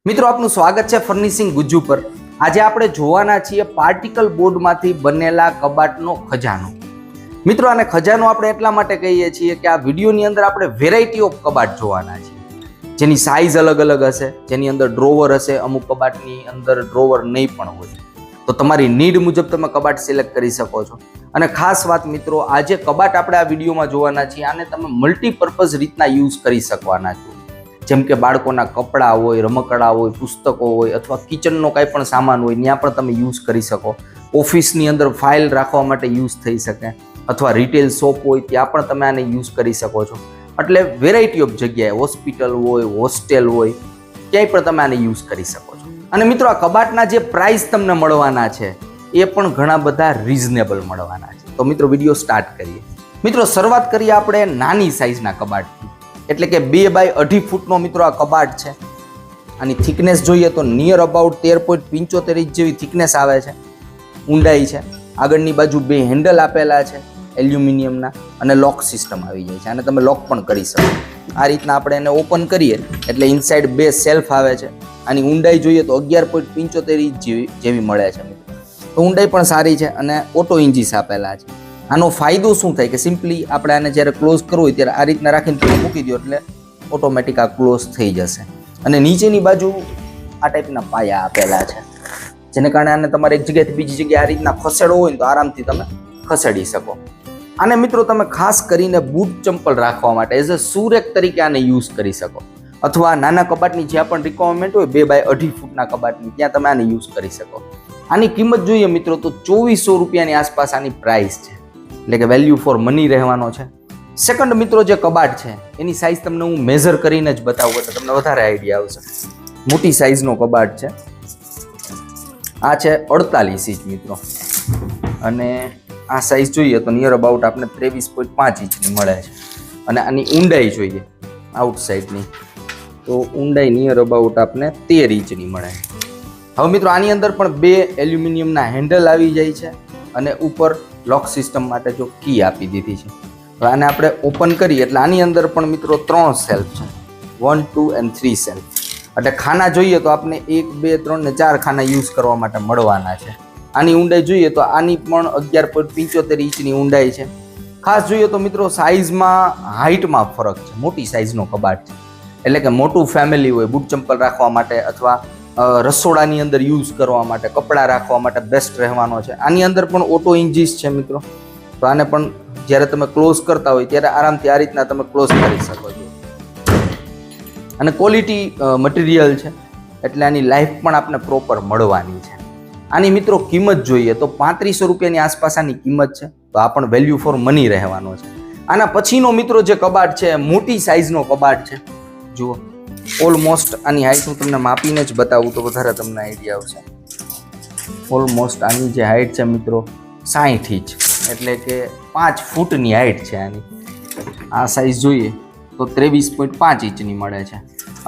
મિત્રો આપનું સ્વાગત છે ફર્નિશિંગ ગુજ્જુ પર। આજે આપણે જોવાના છીએ પાર્ટિકલ બોર્ડમાંથી બનેલા કબાટનો ખજાનો। મિત્રો આને ખજાનો આપણે એટલા માટે કહીએ છીએ કે આ વિડીયોની અંદર આપણે વેરાયટી ઓફ કબાટ જોવાના છીએ, જેની સાઇઝ અલગ અલગ હશે, જેની અંદર ડ્રોવર હશે, અમુક કબાટની અંદર ડ્રોવર નહીં પણ હોય, તો તમારી નીડ મુજબ તમે કબાટ સિલેક્ટ કરી શકો છો। અને ખાસ વાત મિત્રો, આજે કબાટ આપણે આ વિડીયોમાં જોવાના છીએ, આને તમે મલ્ટીપર્પઝ રીતના યુઝ કરી શકવાના છો। જેમ કે બાળકોના કપડાં હોય, રમકડા હોય, પુસ્તકો હોય, અથવા કિચનનો કાંઈ પણ સામાન હોય ત્યાં પણ તમે યુઝ કરી શકો। ઓફિસની અંદર ફાઇલ રાખવા માટે યુઝ થઈ શકે, અથવા રિટેલ શોપ હોય ત્યાં પણ તમે આને યુઝ કરી શકો છો। એટલે વેરાયટી ઓફ જગ્યાએ, હોસ્પિટલ હોય, હોસ્ટેલ હોય, ક્યાંય પણ તમે આને યુઝ કરી શકો છો। અને મિત્રો આ કબાટના જે પ્રાઇસ તમને મળવાના છે એ પણ ઘણા બધા રિઝનેબલ મળવાના છે। તો મિત્રો વિડીયો સ્ટાર્ટ કરીએ। મિત્રો શરૂઆત કરીએ આપણે નાની સાઇઝના કબાટથી, એટલે કે 2 બાય 2.5 ફૂટનો મિત્રો આ કબાટ છે। આની થિકનેસ જોઈએ તો નિયર અબાઉટ 13.75 ઇંચ જેવી થિકનેસ આવે છે, ઊંડાઈ છે। આગળની બાજુ 2 હેન્ડલ આપેલા છે એલ્યુમિનિયમના, અને લોક સિસ્ટમ આવી જાય છે, અને તમે લોક પણ કરી શકો। આ રીતના આપણે એને ઓપન કરીએ એટલે ઇનસાઇડ 2 સેલ્ફ આવે છે। આની ઊંડાઈ જોઈએ તો 11.75 ઇંચ જેવી મળે છે મિત્રો, તો ઊંડાઈ પણ સારી છે, અને ઓટો ઇન્જીસ આપેલા છે। આનો ફાયદો શું થાય કે સિમ્પલી આપણે આને જ્યારે ક્લોઝ કરવું હોય ત્યારે આ રીતના રાખીને તમે મૂકી દો એટલે ઓટોમેટિક આ ક્લોઝ થઈ જશે। અને નીચેની બાજુ આ ટાઈપના પાયા આપેલા છે, જેને કારણે આને તમારે એક જગ્યાએથી બીજી જગ્યાએ આ રીતના ખસેડવો હોય ને તો આરામથી તમે ખસેડી શકો। આને મિત્રો તમે ખાસ કરીને બૂટ ચંપલ રાખવા માટે એઝ અ સુરેક તરીકે આને યુઝ કરી શકો, અથવા નાના કબાટની જ્યાં પણ રિક્વાયરમેન્ટ હોય 2 બાય 2.5 ફૂટના કબાટની ત્યાં તમે આને યુઝ કરી શકો। આની કિંમત જોઈએ મિત્રો તો 2400 રૂપિયાની આસપાસ આની પ્રાઇસ છે, એટલે કે વેલ્યુ ફોર મની રહેવાનો છે। સેકન્ડ મિત્રો જે કબાટ છે એની સાઇઝ તમને હું મેઝર કરીને જ બતાવું એટલે તમને વધારે આઈડિયા આવશે। મોટી સાઇઝનો કબાટ છે, આ છે 48 ઇંચ મિત્રો, અને આ સાઇઝ જોઈએ તો નિયર અબાઉટ આપણે 23.5 ઇંચની મળે છે। અને આની ઊંડાઈ જોઈએ આઉટસાઇડની તો ઊંડાઈ નિયર અબાઉટ આપણે 13 ઇંચની મળે છે। હવે મિત્રો આની અંદર પણ 2 એલ્યુમિનિયમના હેન્ડલ આવી જાય છે, અને ઉપર લોક સિસ્ટમ માટે જો કી આપી દીધી છે। હવે આને આપણે ઓપન કરીએ એટલે આની અંદર પણ મિત્રો 3 સેલ્ફ છે, 1, 2 and 3 સેલ્ફ, એટલે ખાના જોઈએ તો આપણે 1, 2, 3 ને 4 ખાના યુઝ કરવા માટે મળવાના છે। આની ઊંડાઈ જોઈએ તો આની પણ 11.75 ઇંચની ઊંડાઈ છે। ખાસ જોઈએ તો મિત્રો સાઇઝમાં હાઇટમાં ફરક છે, મોટી સાઇઝનો કબાટ છે, એટલે કે મોટું ફેમિલી હોય બૂટ ચંપલ રાખવા માટે, અથવા રસોડાની અંદર યુઝ કરવા માટે, કપડાં રાખવા માટે બેસ્ટ રહેવાનો છે। આની અંદર પણ ઓટો ઇન્જીસ છે મિત્રો, તો આને પણ જ્યારે તમે ક્લોઝ કરતા હોય ત્યારે આરામથી આ રીતના તમે ક્લોઝ કરી શકો છો। અને ક્વોલિટી મટીરિયલ છે એટલે આની લાઈફ પણ આપણે પ્રોપર મળવાની છે। આની મિત્રો કિંમત જોઈએ તો 3500 રૂપિયાની આસપાસ આની કિંમત છે, તો આ પણ વેલ્યુ ફોર મની રહેવાનો છે। આના પછીનો મિત્રો જે કબાટ છે મોટી સાઇઝનો કબાટ છે, જુઓ ઓલમોસ્ટ આની હાઈટ હું તમને માપીને જ બતાવું તો વધારે તમને આઈડિયા આવશે। ઓલમોસ્ટ આની જે હાઈટ છે મિત્રો 60 ઇંચ, એટલે કે 5 ફૂટની હાઈટ છે આની। આ સાઇઝ જોઈએ તો 23.5 ઇંચની મળે છે,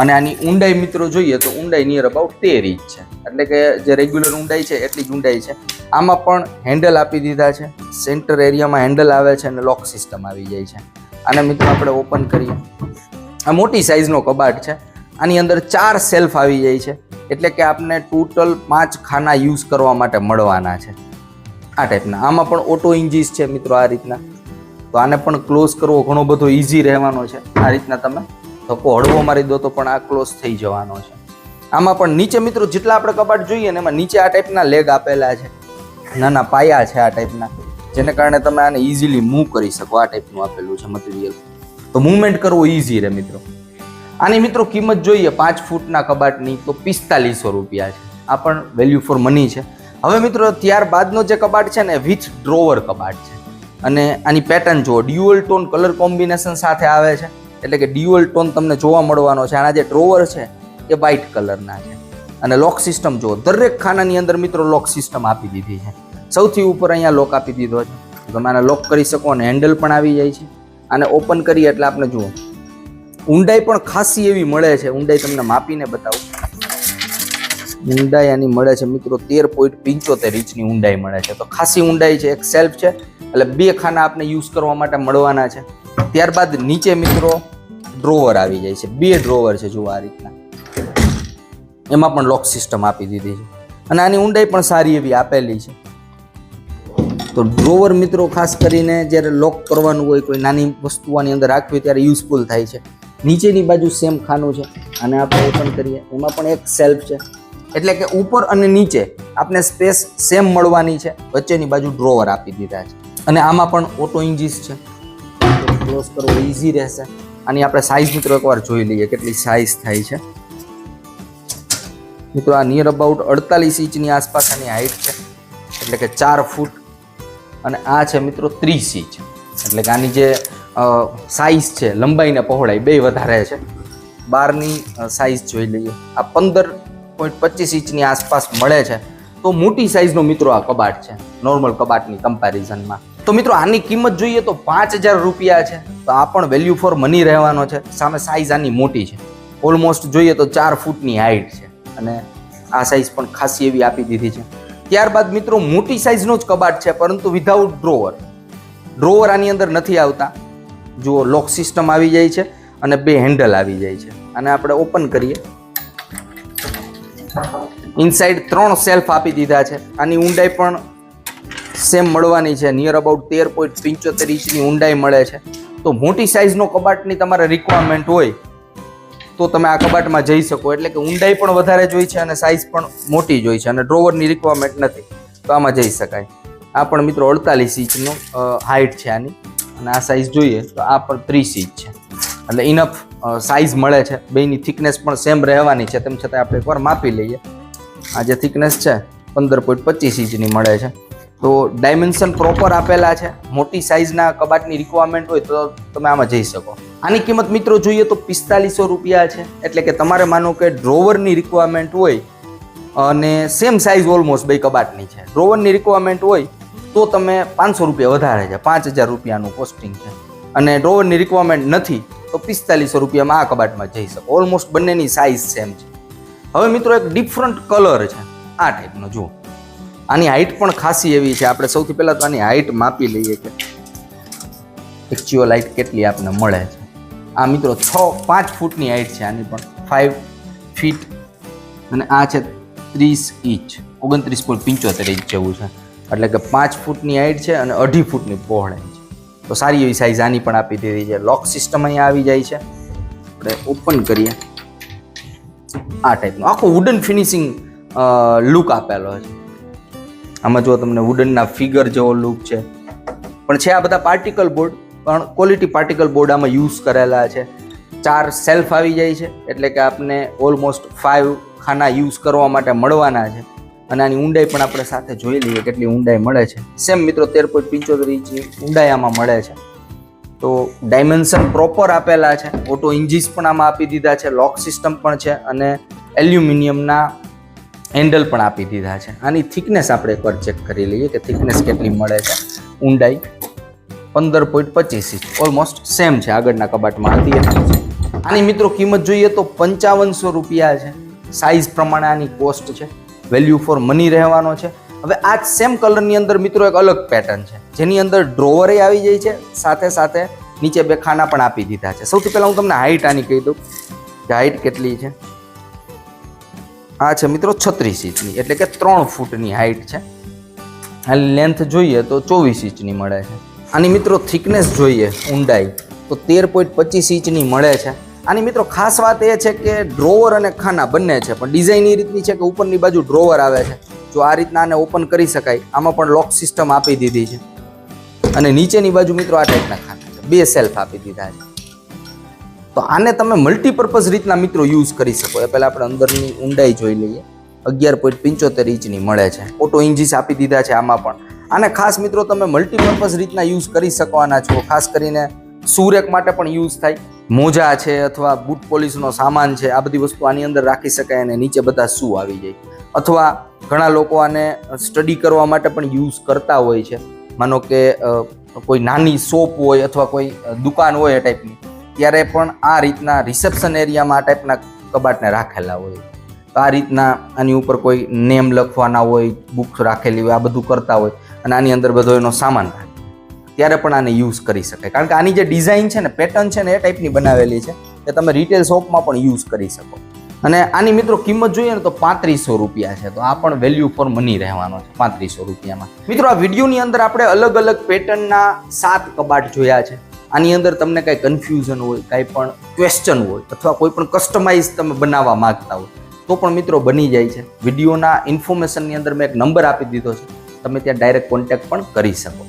અને આની ઊંડાઈ મિત્રો જોઈએ તો ઊંડાઈ નિયર અબાઉટ 13 ઇંચ છે, એટલે કે જે રેગ્યુલર ઊંડાઈ છે એટલી જ ઊંડાઈ છે। આમાં પણ હેન્ડલ આપી દીધા છે, સેન્ટર એરિયામાં હેન્ડલ આવે છે, અને લોક સિસ્ટમ આવી જાય છે। આને મિત્રો આપણે ઓપન કરીએ, આ મોટી સાઇઝનો કબાટ છે, આની અંદર 4 સેલ્ફ આવી જાય છે, એટલે કે આપણે ટોટલ 5 ખાના યુઝ કરવા માટે મળવાના છે આ ટાઈપના। આમાં પણ ઓટો ઇન્જીસ છે મિત્રો આ રીતના, તો આને પણ ક્લોઝ કરવો ઘણો બધો ઇઝી રહેવાનો છે। આ રીતના તમે ધક્કો હળવો મારી દો તો પણ આ ક્લોઝ થઈ જવાનો છે। આમાં પણ નીચે મિત્રો જેટલા આપણે કબાટ જોઈએ ને એમાં નીચે આ ટાઈપના લેગ આપેલા છે, નાના પાયા છે આ ટાઈપના, જેને કારણે તમે આને ઇઝીલી મૂવ કરી શકો। આ ટાઈપનું આપેલું છે મટીરિયલ, તો મૂવમેન્ટ કરવો ઇઝી રહે મિત્રો। આની મિત્રો કિંમત જોઈએ 5 ફૂટના કબાટની તો 4500 રૂપિયા છે, આ પણ વેલ્યુ ફોર મની છે। હવે મિત્રો ત્યારબાદનો જે કબાટ છે ને વિથ ડ્રોવર કબાટ છે, અને આની પેટર્ન જુઓ, ડ્યુઅલ ટોન કલર કોમ્બિનેશન સાથે આવે છે, એટલે કે ડ્યુઅલ ટોન તમને જોવા મળવાનો છે। આના જે ડ્રોવર છે એ વ્હાઇટ કલરના છે, અને લોક સિસ્ટમ જુઓ, દરેક ખાનાની અંદર મિત્રો લોક સિસ્ટમ આપી દીધી છે। સૌથી ઉપર અહીંયા લોક આપી દીધો છે, તમે આને લોક કરી શકો, અને હેન્ડલ પણ આવી જાય છે। આને ઓપન કરીએ એટલે આપણે જુઓ ઊંડાઈ પણ ખાસી એવી મળે છે, ઊંડાઈ તમને માપીને બતાવું, ઊંડાઈ આની મળે છે મિત્રો 13.75 ઇંચની ઊંડાઈ મળે છે, તો ખાસી ઊંડાઈ છે। એક સેલ્ફ છે એટલે 2 ખાના આપણે યુઝ કરવા માટે મળવાના છે। ત્યારબાદ નીચે મિત્રો ડ્રોવર આવી જાય છે, 2 ડ્રોવર છે જુઓ આ રીતના, એમાં પણ લોક સિસ્ટમ આપી દીધી છે અને આની ઊંડાઈ પણ સારી એવી આપેલી છે. તો ડ્રોવર મિત્રો ખાસ કરીને જ્યારે લોક કરવાનું હોય, કોઈ નાની વસ્તુ આની અંદર રાખવી ત્યારે યુઝફુલ થાય છે. નીચેની બાજુ સેમ ખાનું છે અને આપણે ઓપન કરીએ એમાં પણ એક સેલ્ફ છે, એટલે કે ઉપર અને નીચે આપણે સ્પેસ સેમ મળવાની છે. વચ્ચેની બાજુ ડ્રોવર આપી દીધા છે અને આમાં પણ ઓટો ઇન્જીસ છે, ક્લોઝ કરવો ઇઝી રહેશે. આની આપણે સાઇઝ મિત્રો એકવાર જોઈ લઈએ કેટલી સાઇઝ થાય છે. મિત્રો આ નિયર અબાઉટ 48 ઇંચની આસપાસ આની હાઈટ છે, એટલે કે 4 ફૂટ, અને આ છે મિત્રો 30 ઇંચ, એટલે કે આની જે સાઇઝ છે લંબાઈ ને પહોળાઈ બે વધારે છે. બારની સાઇઝ જોઈ લઈએ, આ 15.25 ઇંચની આસપાસ મળે છે. તો મોટી સાઇઝનો મિત્રો આ કબાટ છે નોર્મલ કબાટની કમ્પેરિઝનમાં. તો મિત્રો આની કિંમત જોઈએ તો 5000 રૂપિયા છે. તો આ પણ વેલ્યુ ફોર મની રહેવાનો છે. સામે સાઇઝ આની મોટી છે, ઓલમોસ્ટ જોઈએ તો 4 ફૂટની હાઈટ છે અને આ સાઇઝ પણ ખાસી એવી આપી દીધી છે. ત્યારબાદ મિત્રો મોટી સાઇઝનો જ કબાટ છે, પરંતુ વિધાઉટ ડ્રોવર. ડ્રોવર આની અંદર નથી આવતા. જુઓ લોક સિસ્ટમ આવી જાય છે અને 2 હેન્ડલ આવી જાય છે. અને આપણે ઓપન કરીએ, ઇનસાઇડ 3 સેલ્ફ આપી દીધા છે. આની ઊંડાઈ પણ સેમ મળવાની છે, નિયર અબાઉટ 13.75 ઇંચની ઊંડાઈ મળે છે. તો મોટી સાઇઝનો કબાટની તમારે રિક્વાયરમેન્ટ હોય તો તમે આ કબાટમાં જઈ શકો, એટલે કે ઊંડાઈ પણ વધારે જોઈ છે અને સાઇઝ પણ મોટી જોઈ છે અને ડ્રોવરની રિક્વાયરમેન્ટ નથી, તો આમાં જઈ શકાય. આ પણ મિત્રો 48 ઇંચનો હાઈટ છે આની, અને આ સાઇઝ જોઈએ તો આ પણ 30 ઇંચ છે, એટલે ઇનફ સાઇઝ મળે છે. બેની થિકનેસ પણ સેમ રહેવાની છે, તેમ છતાં આપણે એકવાર માપી લઈએ. આ જે થિકનેસ છે 15.25 ઇંચની મળે છે. તો ડાયમેન્શન પ્રોપર આપેલા છે. મોટી સાઇઝના કબાટની રિક્વાયરમેન્ટ હોય તો તમે આમાં જઈ શકો. આની કિંમત મિત્રો જોઈએ તો 4500 રૂપિયા છે, એટલે કે તમારે માનો કે ડ્રોવરની રિક્વાયરમેન્ટ હોય અને સેમ સાઇઝ ઓલમોસ્ટ બે કબાટની છે, ડ્રોવરની રિક્વાયરમેન્ટ હોય તો તમે 500 રૂપિયા વધારે છે, 5000 રૂપિયાનું કોસ્ટિંગ છે, અને ડ્રોવરની રિક્વાયરમેન્ટ નથી તો 4500 રૂપિયામાં આ કબાટમાં જઈ શકો. ઓલમોસ્ટ બંનેની સાઇઝ સેમ છે. હવે મિત્રો એક ડિફરન્ટ કલર છે આ ટાઈપનો. જુઓ આની હાઈટ પણ ખાસી એવી છે. આપણે સૌથી પહેલાં તો આની હાઈટ માપી લઈએ કે એકચ્યુઅલ હાઈટ કેટલી આપણને મળે છે. આ મિત્રો 5 ફૂટની હાઈટ છે, આની પણ 5 ફીટ, અને આ છે 30 ઇંચ, 29.75 ઇંચ જેવું છે, એટલે કે 5 ફૂટની હાઈટ છે અને 2.5 ફૂટની પહોળાઈ છે. તો સારી એવી સાઇઝ આની પણ આપી દીધી છે. લોક સિસ્ટમ અહીંયા આવી જાય છે. આપણે ઓપન કરીએ, આ ટાઈપનો આખો વુડન ફિનિશિંગ લુક આપેલો છે. આમાં જો તમને વુડનના ફિગર જેવો લુક છે, પણ છે આ બધા પાર્ટિકલ બોર્ડ, પણ ક્વોલિટી પાર્ટિકલ બોર્ડ આમાં યુઝ કરેલા છે. 4 સેલ્ફ આવી જાય છે, એટલે કે આપને ઓલમોસ્ટ 5 ખાના યુઝ કરવા માટે મળવાના છે. અને આની ઊંડાઈ પણ આપણે સાથે જોઈ લઈએ કેટલી ઊંડાઈ મળે છે. સેમ મિત્રો 13.75 ઇંચની ઊંડાઈ આમાં મળે છે. તો ડાયમેન્શન પ્રોપર આપેલા છે. ઓટો ઇન્જીસ પણ આમાં આપી દીધા છે, લોક સિસ્ટમ પણ છે અને એલ્યુમિનિયમના હેન્ડલ પણ આપી દીધા છે. આની થિકનેસ આપણે એકવાર ચેક કરી લઈએ કે થિકનેસ કેટલી મળે છે. ઊંડાઈ 15.25 ઇંચ, ઓલમોસ્ટ સેમ છે આગળના કબાટમાં હતી. આની મિત્રો કિંમત જોઈએ તો 5500 રૂપિયા છે. સાઇઝ પ્રમાણે આની કોસ્ટ છે, વેલ્યુ ફોર મની રહેવાનો છે. હવે આ સેમ કલરની અંદર મિત્રો એક અલગ પેટર્ન છે, જેની અંદર ડ્રોવરે આવી જાય છે, સાથે સાથે નીચે 2 ખાના પણ આપી દીધા છે. સૌથી પહેલાં હું તમને હાઈટ આની કહી દઉં કે હાઈટ કેટલી છે. આ છે મિત્રો 36 ઇંચની, એટલે કે 3 ફૂટની હાઈટ છે. આની લેન્થ જોઈએ તો 24 ઇંચની મળે છે. આની મિત્રો થિકનેસ જોઈએ ઊંડાઈ તો 13.25 ઇંચની મળે છે. આની મિત્રો ખાસ વાત એ છે કે ડ્રોવર અને ખાના બંને છે, પણ ડિઝાઇન એ રીતની છે કે ઉપરની બાજુ ડ્રોવર આવે છે. જો આ રીતના આને ઓપન કરી શકાય. આમાં પણ લોક સિસ્ટમ આપી દીધી છે, અને નીચેની બાજુ મિત્રો આ ટાઈપના ખાના છે, 2 સેલ્ફ આપી દીધા છે. તો આને તમે મલ્ટીપર્પઝ રીતના મિત્રો યુઝ કરી શકો. એ પહેલાં આપણે અંદરની ઊંડાઈ જોઈ લઈએ. 11.75 ઇંચની મળે છે. ઓટો ઇન્જીસ આપી દીધા છે આમાં પણ. આને ખાસ મિત્રો તમે મલ્ટીપર્પઝ રીતના યુઝ કરી શકવાના છો. ખાસ કરીને સુરેક માટે પણ યુઝ થાય. મોજા છે અથવા બૂટ પોલિશનો સામાન છે, આ બધી વસ્તુ આની અંદર રાખી શકાય અને નીચે બધા શૂ આવી જાય. અથવા ઘણા લોકો આને સ્ટડી કરવા માટે પણ યુઝ કરતા હોય છે. માનો કે કોઈ નાની શોપ હોય અથવા કોઈ દુકાન હોય એ ટાઈપની, ત્યારે પણ આ રીતના રિસેપ્શન એરિયામાં આ ટાઈપના કબાટને રાખેલા હોય. તો આ રીતના આની ઉપર કોઈ નેમ લખવાના હોય, બુક્સ રાખેલી હોય, આ બધું કરતા હોય અને આની અંદર બધો એનો સામાન રાખે, ત્યારે પણ આને યુઝ કરી શકાય. કારણ કે આની જે ડિઝાઇન છે ને, પેટર્ન છે ને, એ ટાઈપની બનાવેલી છે કે તમે રિટેલ શોપમાં પણ યુઝ કરી શકો. અને આની મિત્રો કિંમત જોઈએ ને તો 3500 રૂપિયા છે. તો આ પણ વેલ્યુ ફોર મની રહેવાનો છે 3500 રૂપિયામાં. મિત્રો આ વિડીયોની અંદર આપણે અલગ અલગ પેટર્નના 7 કબાટ જોયા છે. આની અંદર તમને કાંઈ કન્ફ્યુઝન હોય, કાંઈ પણ ક્વેશ્ચન હોય અથવા કોઈ પણ કસ્ટમાઇઝ તમે બનાવવા માંગતા હોય તો પણ મિત્રો બની જાય છે. વિડીયોના ઇન્ફોર્મેશનની અંદર મેં એક નંબર આપી દીધો છે, તમે ત્યાં ડાયરેક્ટ કોન્ટેક્ટ પણ કરી શકો.